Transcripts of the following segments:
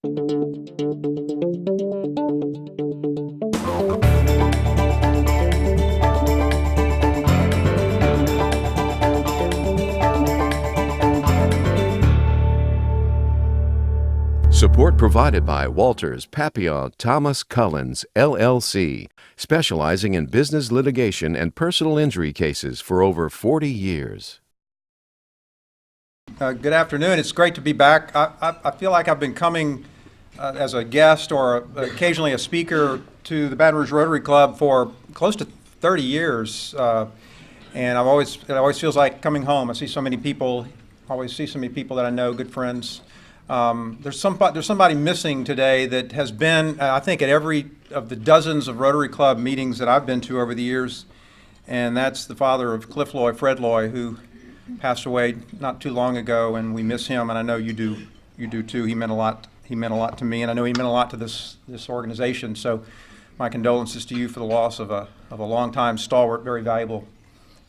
Support provided by Walters, Papillon, Thomas Cullins, LLC, specializing in business litigation and personal injury cases for over 40 years. Good afternoon. It's great to be back. I feel like I've been coming as a guest or occasionally a speaker to the Baton Rouge Rotary Club for close to 30 years, and it always feels like coming home. I see so many people, always see so many people that I know, good friends. There's somebody missing today that has been, I think, at every of the dozens of Rotary Club meetings that I've been to over the years, and that's the father of Cliff Loy, Fred Loy, who passed away not too long ago, and we miss him, and I know you do too. He meant a lot to me, and I know he meant a lot to this organization. So my condolences to you for the loss of a longtime stalwart, very valuable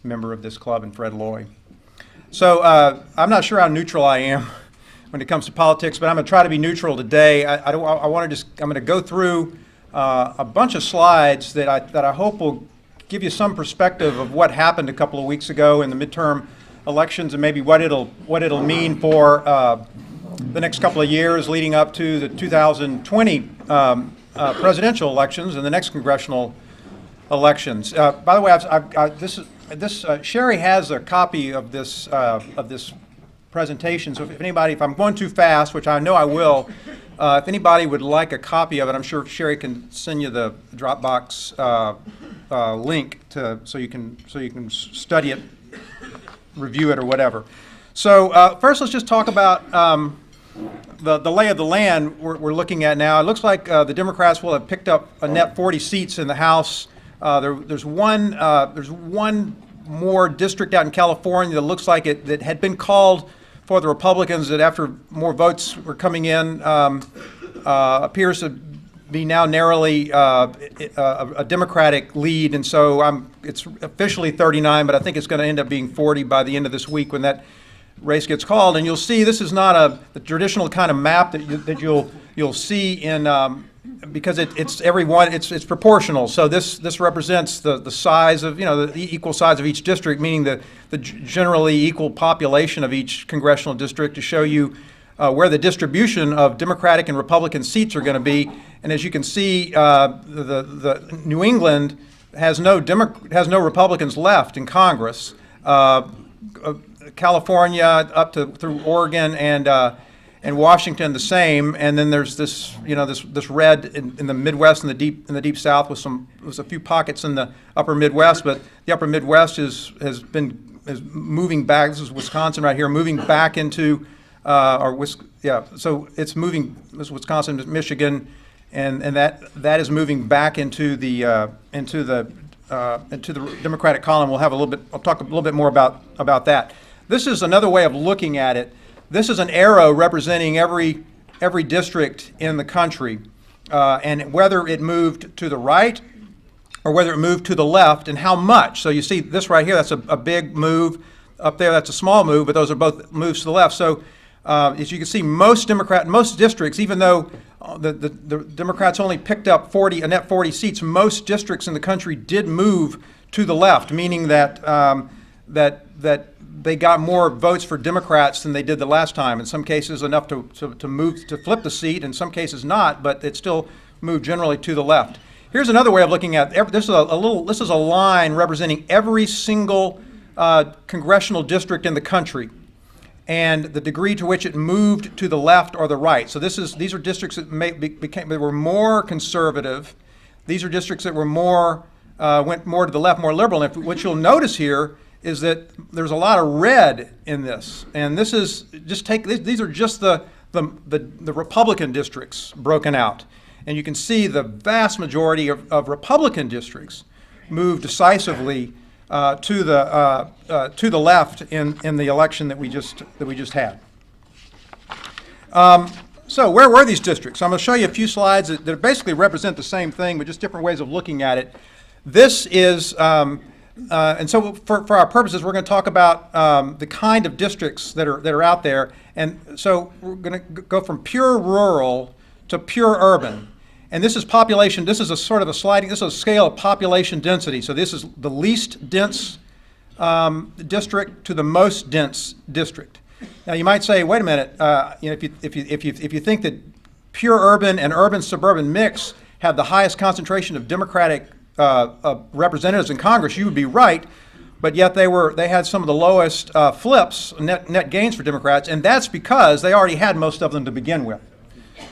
member of this club, and Fred Loy. So I'm not sure how neutral I am when it comes to politics, but I'm going to try to be neutral today. I'm going to go through a bunch of slides that I hope will give you some perspective of what happened a couple of weeks ago in the midterm elections, and maybe what it'll mean for the next couple of years leading up to the 2020 presidential elections and the next congressional elections. By the way, Sherry has a copy of this presentation, so if I'm going too fast, which I know I will, if anybody would like a copy of it, I'm sure Sherry can send you the Dropbox link so you can study it, review it, or whatever. So first, let's just talk about the lay of the land we're looking at now. It looks like the Democrats will have picked up a net 40 seats in the House. There's one more district out in California that looks like that had been called for the Republicans, that after more votes were coming in, appears to be now narrowly a Democratic lead, and so it's officially 39, but I think it's going to end up being 40 by the end of this week when that race gets called. And you'll see this is not the traditional kind of map that you'll see in because it's proportional. So this represents the size of, the equal size of each district, meaning the generally equal population of each congressional district, to show you where the distribution of Democratic and Republican seats are going to be. And as you can see, the New England has no Republicans left in Congress. California up through Oregon and Washington the same, and then there's this red in the Midwest and the deep South with a few pockets in the upper Midwest, but the upper Midwest is moving back. This is Wisconsin right here, moving back into so it's moving. This is Wisconsin, Michigan, and that is moving back into the Democratic column. I'll talk a little bit more about that. This is another way of looking at it. This is an arrow representing every district in the country, and whether it moved to the right or whether it moved to the left, and how much. So you see this right here, that's a big move. Up there, that's a small move, but those are both moves to the left. So as you can see, most districts, even though the Democrats only picked up a net 40 seats, most districts in the country did move to the left, meaning that that they got more votes for Democrats than they did the last time. In some cases, enough to flip the seat. In some cases, not. But it still moved generally to the left. Here's another way of looking at it. This is a line representing every single congressional district in the country, and the degree to which it moved to the left or the right. So these are districts that were more conservative. These are districts that were went more to the left, more liberal. And what you'll notice here is that there's a lot of red in this, and these are just the Republican districts broken out, and you can see the vast majority of Republican districts moved decisively to the left in the election that we just had. So where were these districts? I'm going to show you a few slides that basically represent the same thing, but just different ways of looking at it. This is and so for our purposes, we're going to talk about the kind of districts that are out there. And so we're going to go from pure rural to pure urban. And this is population, this is a sort of a sliding, this is a scale of population density. So this is the least dense district to the most dense district. Now you might say, wait a minute, if you think that pure urban and urban suburban mix have the highest concentration of Democratic representatives in Congress, you would be right. But yet they had some of the lowest flips, net gains for Democrats, and that's because they already had most of them to begin with.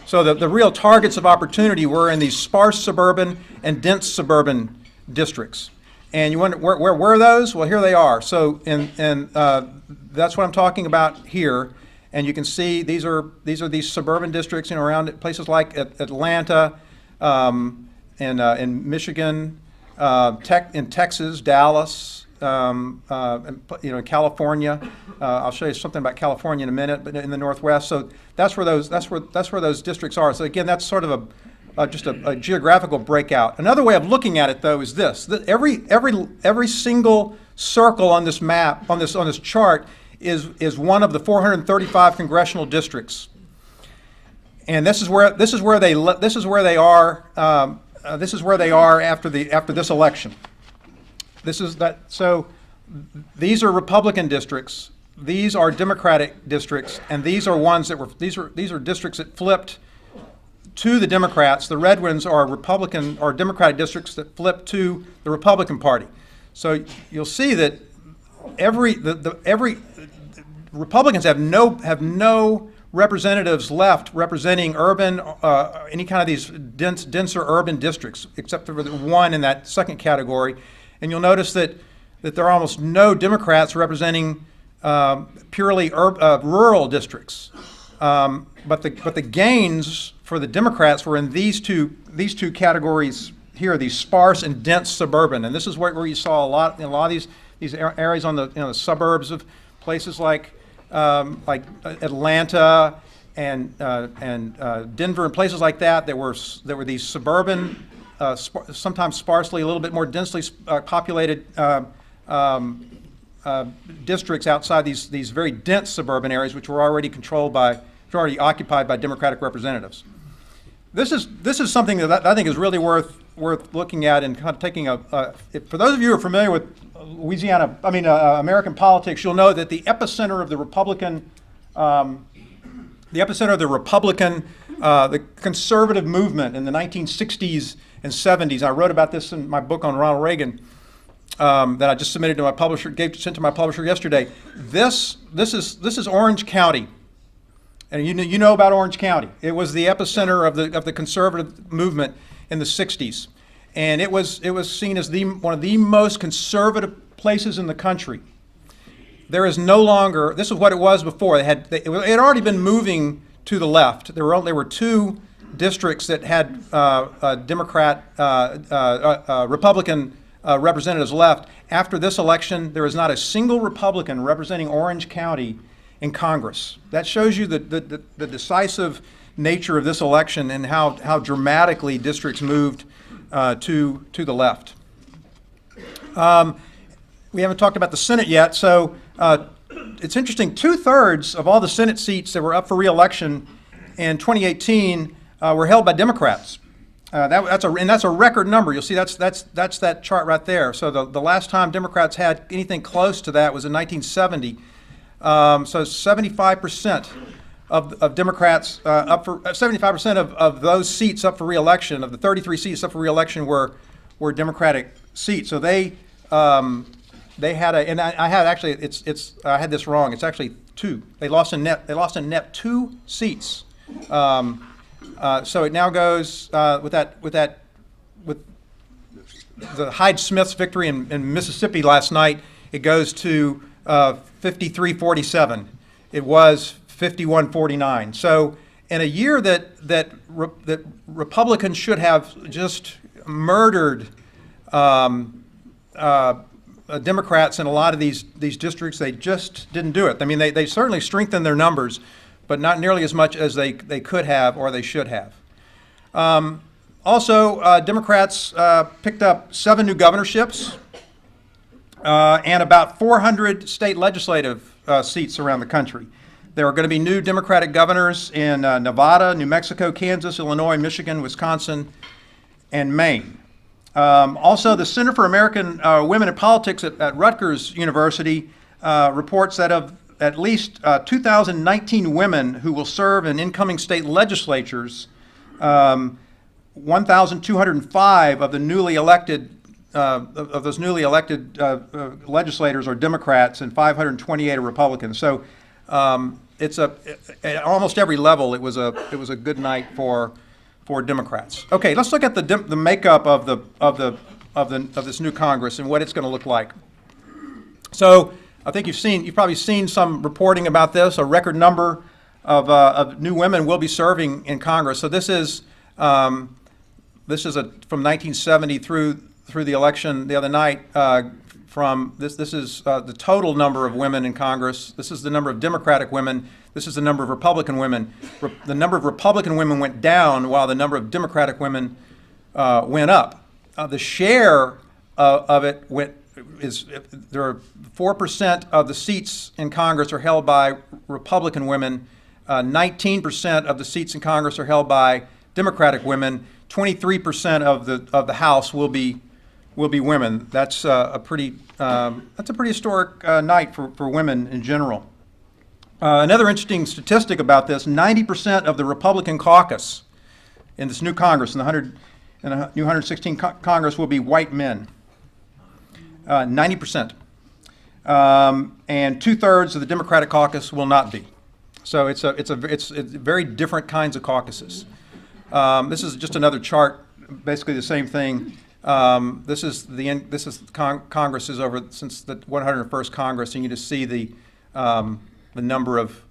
So the real targets of opportunity were in these sparse suburban and dense suburban districts. And you wonder, where were those? Well, here they are. So that's what I'm talking about here. And you can see these are these suburban districts, around places like Atlanta, in Michigan, in Texas, Dallas, in California. I'll show you something about California in a minute, but in the Northwest. So that's where those districts are. So again, that's sort of just a geographical breakout. Another way of looking at it, though, is this: that every single circle on this map, on this chart, is one of the 435 congressional districts. And this is where they are after this election. So these are Republican districts, these are Democratic districts, and these are districts that flipped to the Democrats. The red ones are Republican or Democratic districts that flipped to the Republican Party. So you'll see that every Republicans have no representatives left representing urban, any kind of these denser urban districts, except for the one in that second category. And you'll notice that there are almost no Democrats representing purely rural districts. But the gains for the Democrats were in these two categories here, these sparse and dense suburban. And this is where you saw a lot of these areas on the suburbs of places like Atlanta and Denver and places like that. There were these suburban, sometimes sparsely, a little bit more densely populated districts outside these very dense suburban areas, which were already occupied by Democratic representatives. This is something that I think is really worth looking at and kind of taking for those of you who are familiar with American politics, you'll know that the epicenter of the conservative movement in the 1960s and 70s. I wrote about this in my book on Ronald Reagan that I just submitted to my publisher, sent to my publisher yesterday. This is Orange County, and you know about Orange County. It was the epicenter of the conservative movement in the 60s, and it was seen as one of the most conservative places in the country. There is no longer. This is what it was before. It had already been moving to the left. There were two districts that had Republican representatives left. After this election, there is not a single Republican representing Orange County in Congress. That shows you the decisive nature of this election and how dramatically districts moved to the left. We haven't talked about the Senate yet, so it's interesting. 2/3 of all the Senate seats that were up for re-election in 2018 were held by Democrats. That's a record number. You'll see that's that chart right there. So the last time Democrats had anything close to that was in 1970. So 75% of Democrats 75% of those seats up for re-election, of the 33 seats up for re-election, were Democratic seats. So they had and I had this wrong. It's actually two. They lost in net 2 seats. So it now goes with the Hyde-Smith's victory in Mississippi last night. It goes to 53-47. It was 51-49. So in a year that Republicans should have just murdered Democrats in a lot of these districts, they just didn't do it. I mean, they certainly strengthened their numbers, but not nearly as much as they could have or they should have. Also, Democrats picked up 7 new governorships and about 400 state legislative seats around the country. There are going to be new Democratic governors in Nevada, New Mexico, Kansas, Illinois, Michigan, Wisconsin, and Maine. Also, the Center for American Women in Politics at Rutgers University reports that of at least 2,019 women who will serve in incoming state legislatures, 1,205 of the newly elected legislators are Democrats and 528 are Republicans. So it's at almost every level it was a good night for Democrats. Okay, let's look at the makeup of this new Congress and what it's going to look like. So I think you've probably seen some reporting about this. A record number of new women will be serving in Congress. So this is from 1970 through the election the other night. This is the total number of women in Congress. This is the number of Democratic women. This is the number of Republican women. The number of Republican women went down while the number of Democratic women went up. The share of it there are 4% of the seats in Congress are held by Republican women. 19% of the seats in Congress are held by Democratic women. 23% of the House will be women. That's a pretty historic night for women in general. Another interesting statistic about this: 90% of the Republican caucus in this new Congress, in the new 116 Congress, will be white men. 90%, and 2/3 of the Democratic caucus will not be. So it's very different kinds of caucuses. This is just another chart, basically the same thing. Congress is over since the 101st Congress, and you just see the number of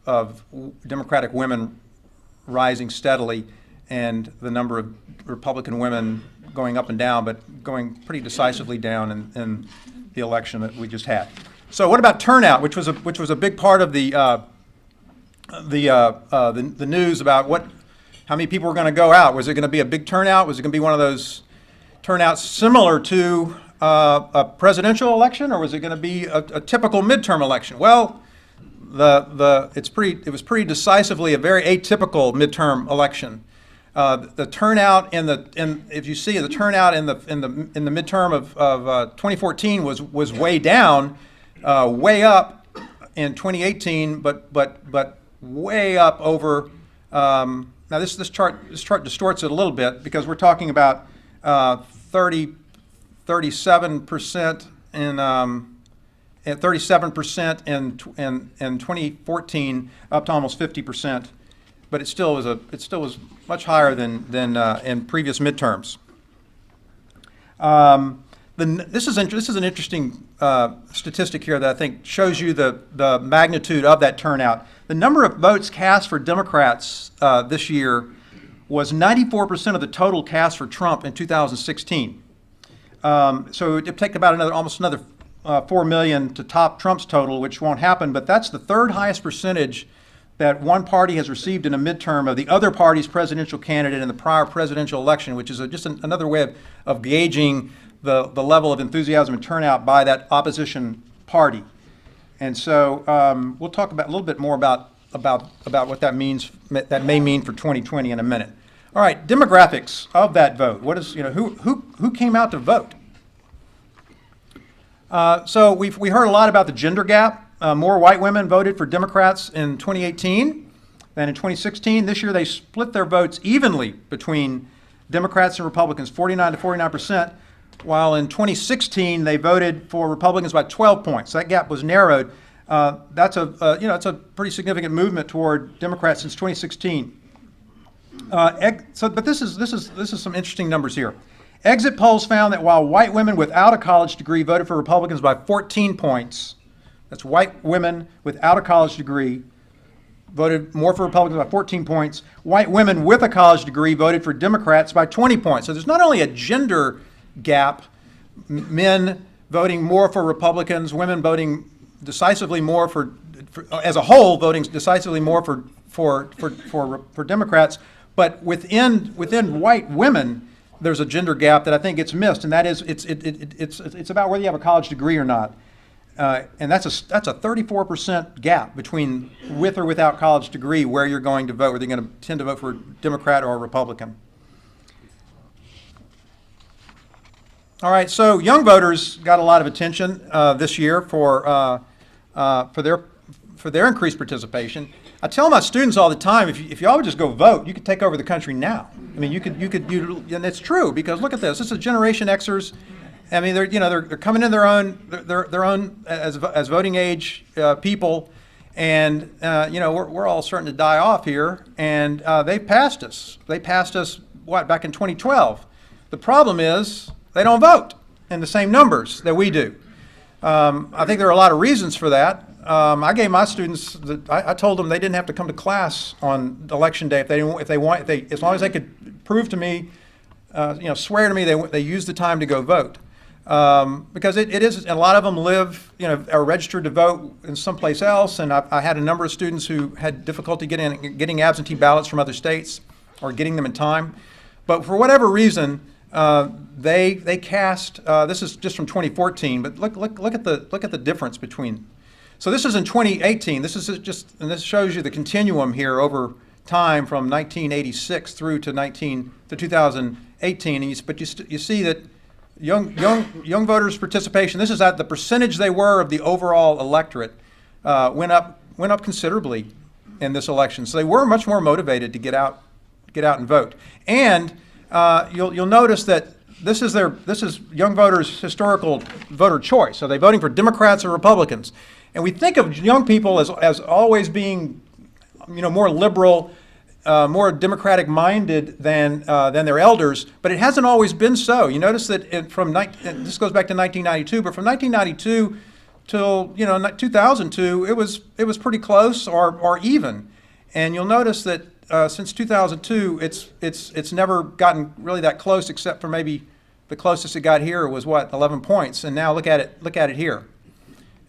Democratic women rising steadily, and the number of Republican women going up and down, but going pretty decisively down in the election that we just had. So what about turnout, which was a big part of the news about how many people were going to go out? Was it going to be a big turnout? Was it going to be one of those turnouts similar to a presidential election, or was it going to be a typical midterm election? Well, it was pretty decisively a very atypical midterm election. The turnout if you see the turnout in the midterm of 2014 was way down, way up in 2018, but way up over. Now this chart distorts it a little bit because we're talking about 37% at 37% in 2014, up to almost 50%. But it still was much higher than in previous midterms. This is an interesting statistic here that I think shows you the magnitude of that turnout. The number of votes cast for Democrats this year was 94% of the total cast for Trump in 2016. So it'd take about almost another 4 million to top Trump's total, which won't happen. But that's the third highest percentage that one party has received in a midterm of the other party's presidential candidate in the prior presidential election, which is just another way of gauging the level of enthusiasm and turnout by that opposition party. And so we'll talk a little bit more about what that may mean for 2020 in a minute. All right, demographics of that vote. Who came out to vote? So we heard a lot about the gender gap. More white women voted for Democrats in 2018 than in 2016. This year they split their votes evenly between Democrats and Republicans, 49 to 49%, while in 2016 they voted for Republicans by 12 points. So that gap was narrowed. It's a pretty significant movement toward Democrats since 2016. But this is some interesting numbers here. Exit polls found that while white women without a college degree voted for Republicans by 14 points, that's white women without a college degree voted more for Republicans by 14 points. White women with a college degree voted for Democrats by 20 points. So there's not only a gender gap, men voting more for Republicans, women voting decisively more as a whole, voting decisively more for Democrats, but within white women, there's a gender gap that I think gets missed, and that is it's about whether you have a college degree or not. And that's a 34% gap between with or without college degree where you're going to vote, whether you're going to tend to vote for a Democrat or a Republican. All right, so young voters got a lot of attention this year for their increased participation. I tell my students all the time, if y'all would just go vote, you could take over the country now. I mean, and it's true, because look at this. This is Generation Xers. I mean, they're coming in their own as voting age people, and we're all starting to die off here, and they passed us. They passed us back in 2012. The problem is they don't vote in the same numbers that we do. I think there are a lot of reasons for that. I gave my students I told them they didn't have to come to class on election day as long as they could prove to me, swear to me they used the time to go vote. Because it is, a lot of them are registered to vote in someplace else, and I had a number of students who had difficulty getting absentee ballots from other states or getting them in time. But for whatever reason, they cast. This is just from 2014, but look at the difference between. So this is in 2018. This is and this shows you the continuum here over time from 1986 through to 2018. But you see that young voters' participation. This is at the percentage they were of the overall electorate went up considerably in this election. So they were much more motivated to get out and vote. And you'll notice that this is young voters' historical voter choice. Are they voting for Democrats or Republicans? And we think of young people as always being, more liberal, more Democratic-minded than their elders, but it hasn't always been so. You notice that this goes back to 1992, but from 1992 till 2002, it was pretty close or even. And you'll notice that since 2002, it's never gotten really that close, except for maybe the closest it got here was 11 points. And now look at it here.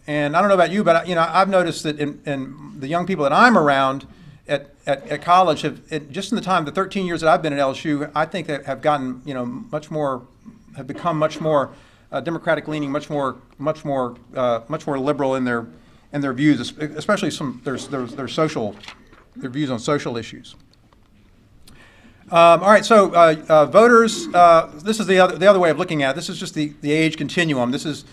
And I don't know about you, but I've noticed that in the young people that I'm around at college just in the 13 years that I've been at LSU, I think that have gotten have become much more Democratic leaning, much more liberal in their views, especially their views on social issues. All right, so voters. This is the other way of looking at it. This is just the age continuum. This is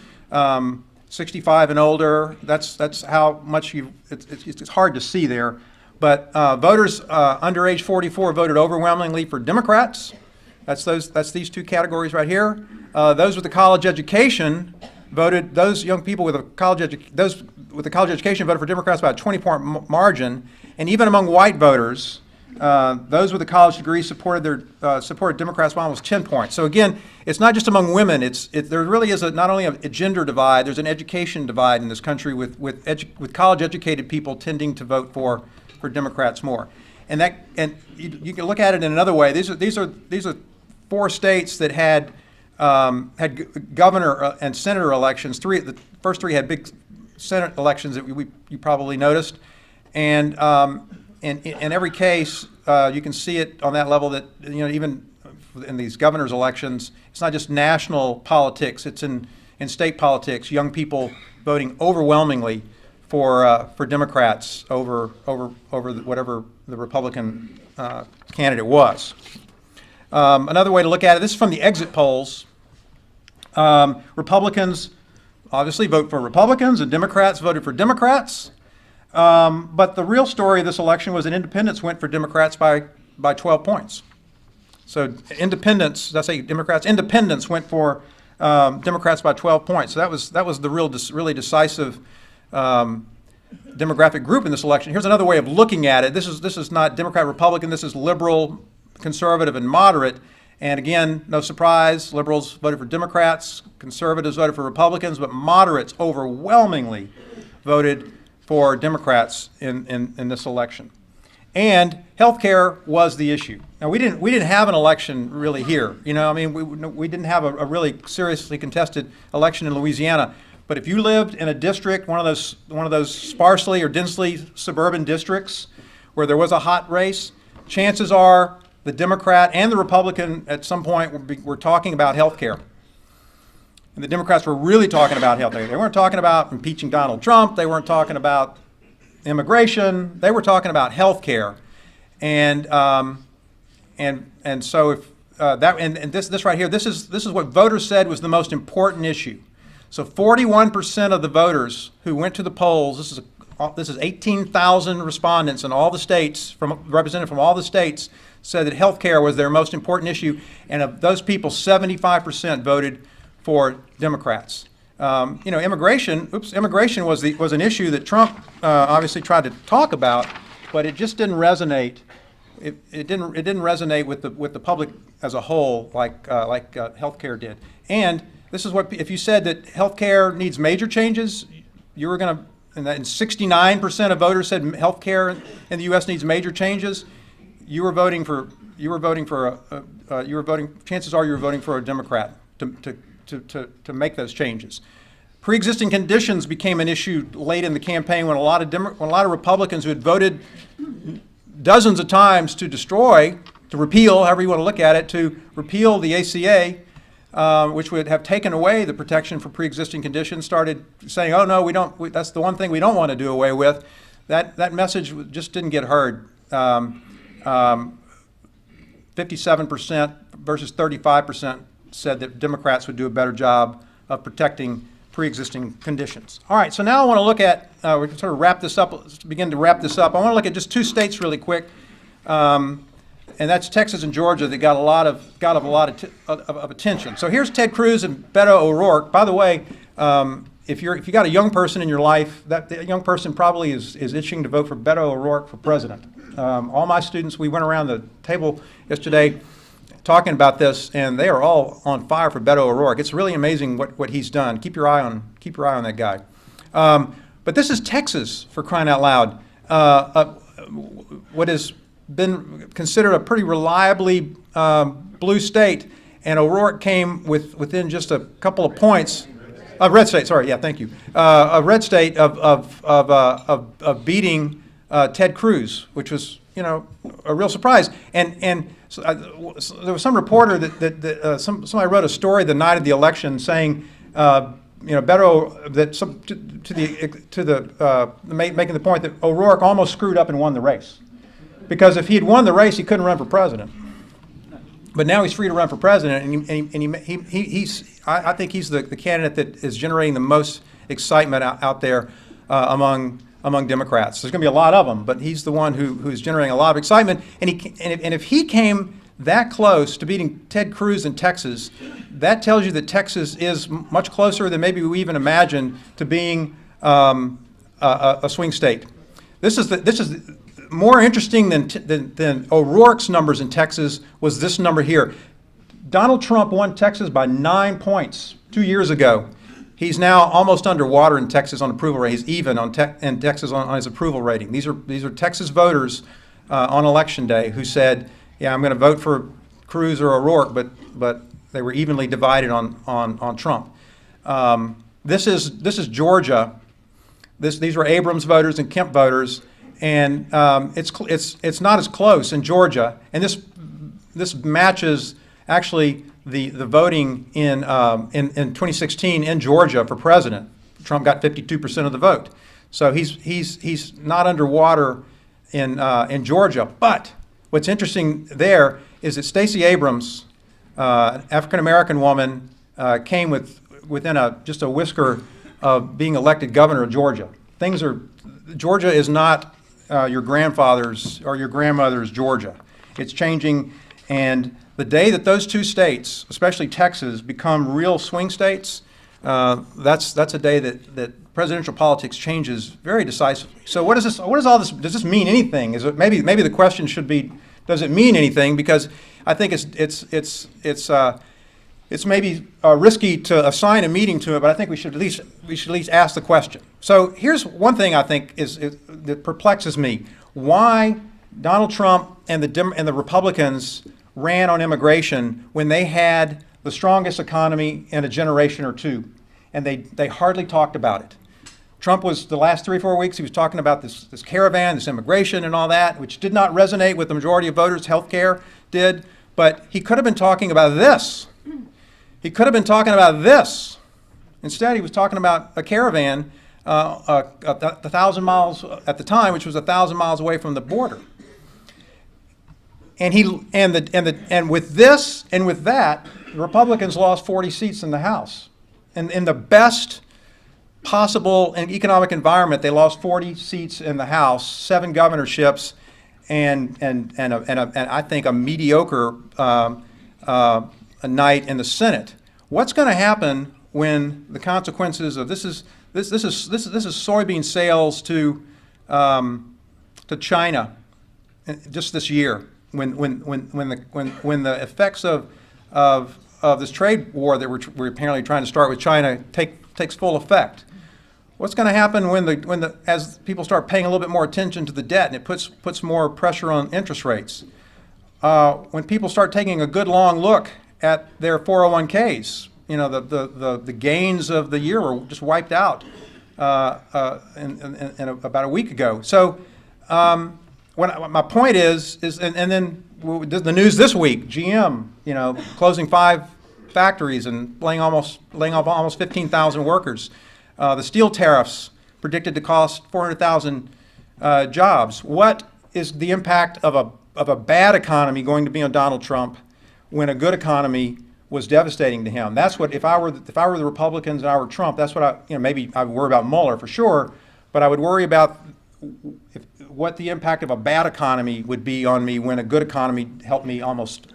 65 and older. That's how much it's hard to see there. But voters under age 44 voted overwhelmingly for Democrats. That's these two categories right here. Those with a college education voted. Those young people with a college education voted for Democrats by a 20-point margin. And even among white voters, those with a college degree supported Democrats by almost 10 points. So again, it's not just among women. There really is not only a gender divide. There's an education divide in this country with college-educated people tending to vote for Democrats more. And you can look at it in another way. These are 4 states that had governor and senator elections. The first 3 had big Senate elections that you probably noticed. And in every case, you can see it on that level that even in these governor's elections, it's not just national politics; it's in state politics. Young people voting overwhelmingly for Democrats over whatever the Republican candidate was. Another way to look at it. This is from the exit polls. Republicans obviously vote for Republicans, and Democrats voted for Democrats. But the real story of this election was that independents went for Democrats by 12 points. So independents went for Democrats by 12 points. So that was the really decisive demographic group in this election. Here's another way of looking at it. This is not Democrat, Republican. This is liberal, conservative, and moderate. And again, no surprise, liberals voted for Democrats, conservatives voted for Republicans, but moderates overwhelmingly voted for Democrats in this election. And health care was the issue. Now, we didn't have an election really here. We didn't have a really seriously contested election in Louisiana. But if you lived in a district, one of those sparsely or densely suburban districts where there was a hot race, chances are the Democrat and the Republican at some point were talking about health care. And the Democrats were really talking about health care. They weren't talking about impeaching Donald Trump. They weren't talking about immigration. They were talking about health care. And so if this right here, this is what voters said was the most important issue. So 41% of the voters who went to the polls, this is 18,000 respondents in all the states, represented from all the states, said that health care was their most important issue. And of those people, 75% voted for Democrats. Immigration was an issue that Trump obviously tried to talk about, but it just didn't resonate. It didn't resonate with the public as a whole like healthcare did. And this is what, if you said that healthcare needs major changes, you were going to, and 69% of voters said healthcare in the U.S. needs major changes. Chances are you were voting for a Democrat to make those changes. Pre-existing conditions became an issue late in the campaign when a lot of Republicans who had voted dozens of times to repeal, however you want to look at it, to repeal the ACA, which would have taken away the protection for pre-existing conditions, started saying, "Oh no, we don't. That's the one thing we don't want to do away with." That message just didn't get heard. 57% versus 35% said that Democrats would do a better job of protecting pre-existing conditions. All right, so now I want to look at, we can sort of wrap this up, begin to wrap this up. I want to look at just two states really quick, and that's Texas and Georgia that got a lot of attention. So here's Ted Cruz and Beto O'Rourke. By the way, if you got a young person in your life, that young person probably is itching to vote for Beto O'Rourke for president. All my students, we went around the table yesterday talking about this, and they are all on fire for Beto O'Rourke. It's really amazing what he's done. Keep your eye on that guy. But this is Texas, for crying out loud. What has been considered a pretty reliably blue state, and O'Rourke came within just a couple of points. Red state, sorry, yeah, thank you. A red state of beating Ted Cruz, which was, a real surprise. And so, there was some reporter that somebody wrote a story the night of the election saying, Beto, making the point that O'Rourke almost screwed up and won the race, because if he had won the race, he couldn't run for president. But now he's free to run for president, and I think he's the candidate that is generating the most excitement out there among Democrats. There's going to be a lot of them, but he's the one who's generating a lot of excitement. And if he came that close to beating Ted Cruz in Texas, that tells you that Texas is much closer than maybe we even imagined to being a swing state. This is more interesting than O'Rourke's numbers in Texas was this number here. Donald Trump won Texas by 9 points 2 years ago. He's now almost underwater in Texas on approval rating. He's even in Texas on his approval rating. These are Texas voters on election day who said, "Yeah, I'm going to vote for Cruz or O'Rourke," but they were evenly divided on Trump. This is Georgia. These were Abrams voters and Kemp voters, and it's not as close in Georgia. And this matches actually the voting in 2016 in Georgia for president. Trump got 52% of the vote, so he's not underwater in Georgia. But what's interesting there is that Stacey Abrams, an African American woman, came within just a whisker of being elected governor of Georgia. Georgia is not your grandfather's or your grandmother's Georgia. It's changing, and the day that those two states, especially Texas, become real swing states, that's a day that presidential politics changes very decisively. So what is all this? Does this mean anything? Is it maybe the question should be, does it mean anything? Because I think it's maybe risky to assign a meaning to it, but I think we should at least ask the question. So here's one thing I think that perplexes me: why Donald Trump and the Republicans ran on immigration when they had the strongest economy in a generation or two, and they hardly talked about it. Trump was, the last 3 or 4 weeks, he was talking about this caravan, this immigration and all that, which did not resonate with the majority of voters. Healthcare did, but he could have been talking about this. He could have been talking about this. Instead, he was talking about a caravan 1,000 miles at the time, which was 1,000 miles away from the border. And with this and with that, the Republicans lost 40 seats in the House. And in the best possible economic environment, they lost 40 seats in the House, 7 governorships, and I think a mediocre a night in the Senate. What's going to happen when the consequences of this is soybean sales to China just this year, when the effects of this trade war that we're apparently trying to start with China takes full effect. What's going to happen as people start paying a little bit more attention to the debt, and it puts more pressure on interest rates? When people start taking a good long look at their 401ks, you know, the gains of the year were just wiped out in about a week ago. So my point is then the news this week: GM, you know, closing 5 factories and laying off almost 15,000 workers. The steel tariffs predicted to cost 400,000 jobs. What is the impact of a bad economy going to be on Donald Trump when a good economy was devastating to him? That's what, if I were the Republicans and I were Trump, that's what maybe I would worry about Mueller for sure, but I would worry about what the impact of a bad economy would be on me when a good economy helped me almost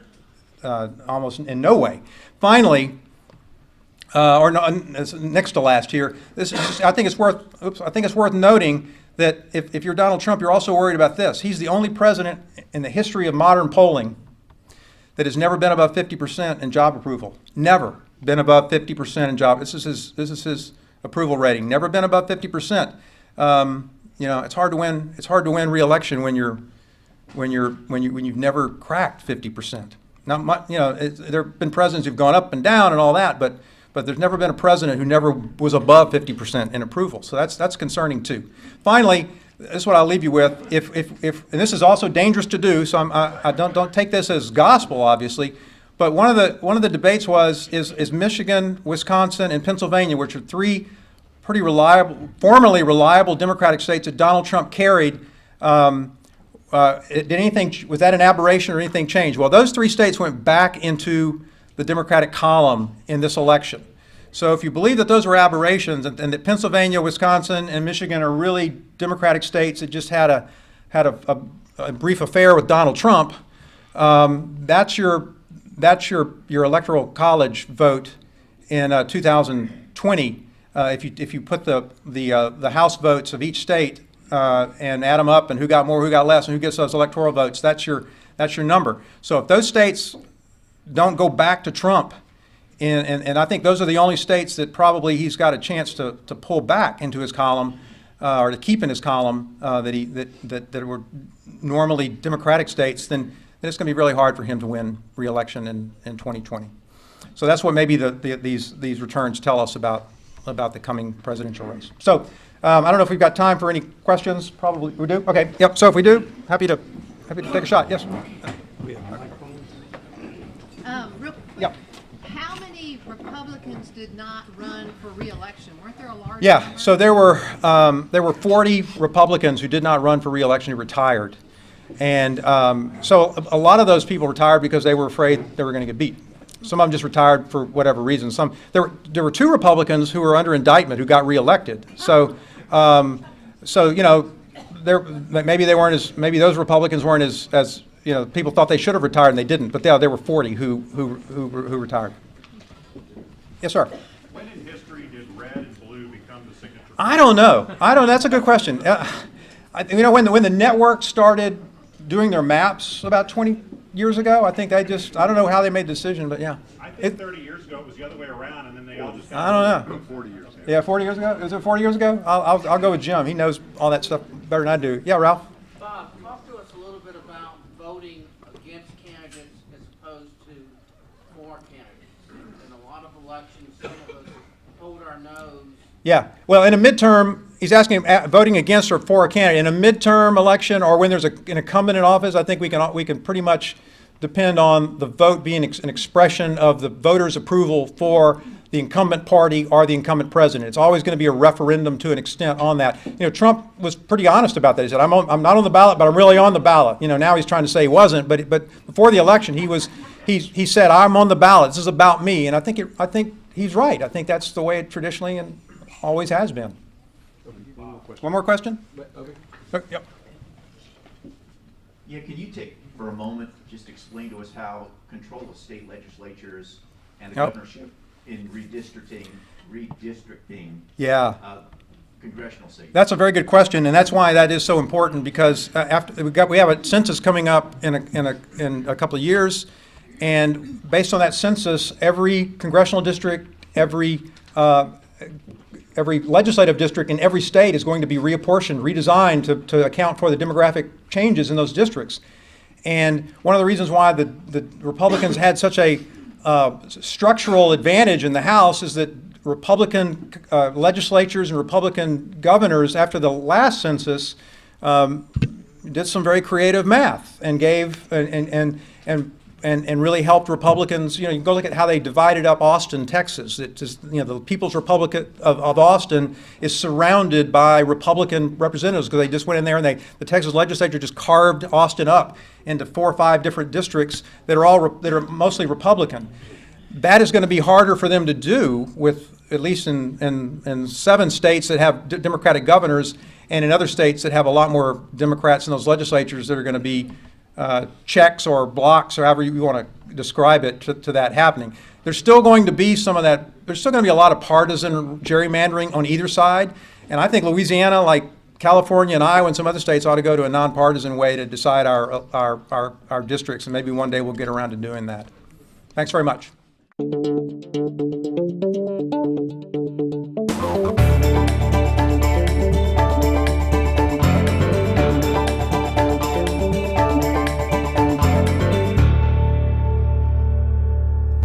in no way. Finally, next to last here, I think it's worth noting that if you're Donald Trump, you're also worried about this. He's the only president in the history of modern polling that has never been above 50% in job approval. Never been above 50% in job. This is his approval rating. Never been above 50%. You know, it's hard to win. It's hard to win re-election when you've never cracked 50%. Now, you know, there have been presidents who've gone up and down and all that, but there's never been a president who never was above 50% in approval. So that's concerning too. Finally, this is what I'll leave you with. If and this is also dangerous to do, so I don't take this as gospel, obviously. But one of the debates is Michigan, Wisconsin, and Pennsylvania, which are 3 pretty formerly reliable Democratic states that Donald Trump carried. Was that an aberration or anything changed? Well, those 3 states went back into the Democratic column in this election. So if you believe that those were aberrations and that Pennsylvania, Wisconsin, and Michigan are really Democratic states that just had a brief affair with Donald Trump, that's your electoral college vote in 2020. If you put the House votes of each state and add them up, and who got more, who got less, and who gets those electoral votes, that's your number. So if those states don't go back to Trump, and I think those are the only states that probably he's got a chance to pull back into his column or to keep in his column that were normally Democratic states, then it's going to be really hard for him to win re-election in 2020. So that's what maybe these returns tell us about the coming presidential race. So I don't know if we've got time for any questions. Probably we do. Okay. Yep. So if we do, happy to take a shot. Yes. Real quick. Yep. How many Republicans did not run for re-election? Weren't there a large Yeah. number? So there were 40 Republicans who did not run for re-election who retired, and so a lot of those people retired because they were afraid they were going to get beat. Some of them just retired for whatever reason. There were 2 Republicans who were under indictment who got reelected. So you know, maybe those Republicans weren't as you know, people thought they should have retired and they didn't. But there were 40 who retired. Yes, sir. When in history did red and blue become the signature? I don't know. That's a good question. You know, when the network started doing their maps about 20 years ago, I think I don't know how they made the decision, but yeah. I think 30 years ago it was the other way around, and then they all just. I don't know. 40 years ago. Yeah, 40 years ago? Was it 40 years ago? I'll go with Jim. He knows all that stuff better than I do. Yeah, Ralph? Bob, talk to us a little bit about voting against candidates as opposed to for candidates. In a lot of elections, some of us hold our nose. Yeah. Well, in a midterm, he's asking voting against or for a candidate. In a midterm election or when there's an incumbent in office, I think we can pretty much depend on the vote being an expression of the voters' approval for the incumbent party or the incumbent president. It's always going to be a referendum to an extent on that. Trump was pretty honest about that. He said, I'm not on the ballot, but I'm really on the ballot. Now he's trying to say he wasn't, but before the election, he said, I'm on the ballot. This is about me. And I think he's right. I think that's the way it traditionally and always has been. One more question? Yep. Yeah, can you take for a moment, just explain to us how control of state legislatures and the governorship in redistricting Yeah. Congressional seats? That's a very good question, and that's why that is so important, because we have a census coming up in a couple of years, and based on that census, every congressional district, every legislative district in every state is going to be reapportioned, redesigned to account for the demographic changes in those districts. And one of the reasons why the Republicans had such a structural advantage in the House is that Republican legislatures and Republican governors, after the last census, did some very creative math and gave and really helped Republicans. You can go look at how they divided up Austin, Texas. It just, the People's Republic of Austin is surrounded by Republican representatives, because they just went in there and the Texas legislature just carved Austin up into 4 or 5 different districts that are mostly Republican. That is going to be harder for them to do, with at least in 7 states that have Democratic governors, and in other states that have a lot more Democrats in those legislatures that are going to be checks or blocks, or however you want to describe it, to that happening. There's still going to be some of that. There's still going to be a lot of partisan gerrymandering on either side, and I think Louisiana, like California and Iowa and some other states, ought to go to a nonpartisan way to decide our districts, and maybe one day we'll get around to doing that. Thanks very much.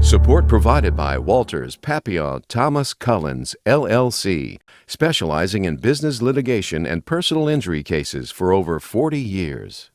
Support provided by Walters, Papillon, Thomas Cullens, LLC, specializing in business litigation and personal injury cases for over 40 years.